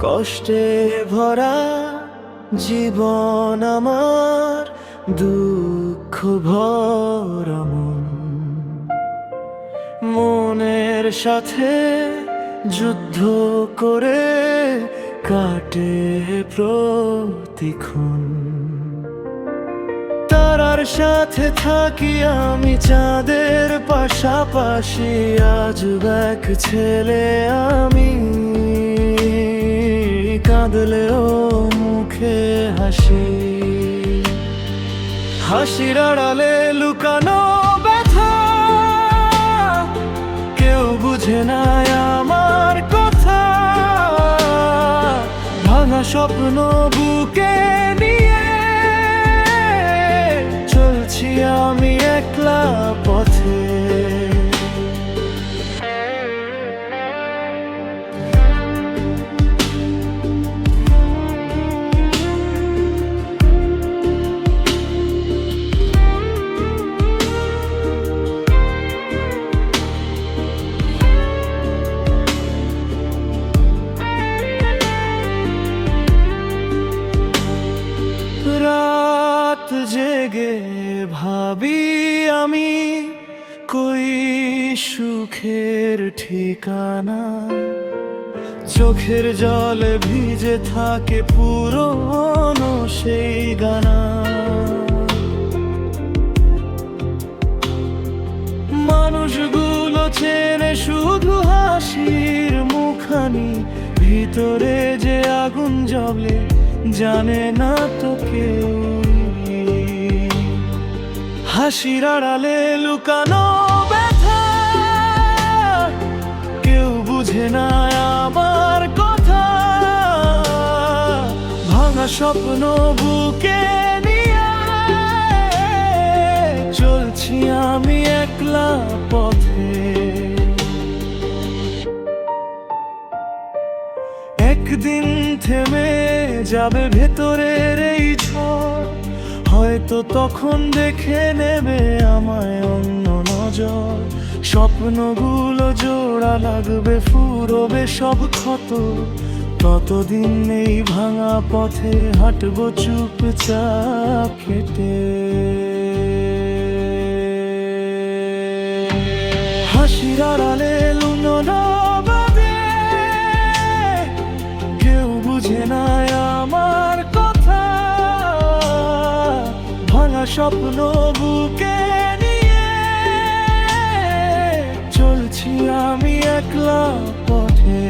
কষ্টে ভরা জীবন আমার, দুঃখ ভরা মন। মনের সাথে যুদ্ধ করে কাটে প্রতিক্ষণ। তারার সাথে থাকি আমি চাঁদের পাশাপাশি, আজ এক ছেলে আমি, কাঁদলেও মুখে হাসি। হাসির আড়ালে লুকানো ব্যথা, কেউ বুঝে না আমার কথা। ভাঙা স্বপ্ন বুকে নিয়ে চলছি আমি একলা পথে। রাত জেগে ভাবি আমি, কই সুখের ঠিকানা। চোখের জলে ভিজে থাকে পুরনো সেই গানা। মানুষগুলো চেনে শুধু হাসির মুখানি, ভিতরে যে আগুন জ্বলে জানে না তো কেউ। হাসির আড়ালে লুকানো ব্যথা, কেউ বুঝে না আমার কথা। ভাঙা স্বপ্ন বুকে নিয়ে চলছি আমি একলা পথে। একদিন থেমে যাবে ভেতরের এই ঝড়, হয়তো তখন দেখে নেবে আমায় অন্য নজর। স্বপ্নগুলো জোড়া লাগবে, ফুরবে সব ক্ষত। ততদিন এই ভাঙা পথে হাঁটবো চুপচাপ হেঁটে। হাসির আড়ালে লুনোনা বাঁধে, কেউ বুঝে না আমার কথা। ভাঙা স্বপ্ন বুকে নিয়ে চলছি আমি একলা পথে।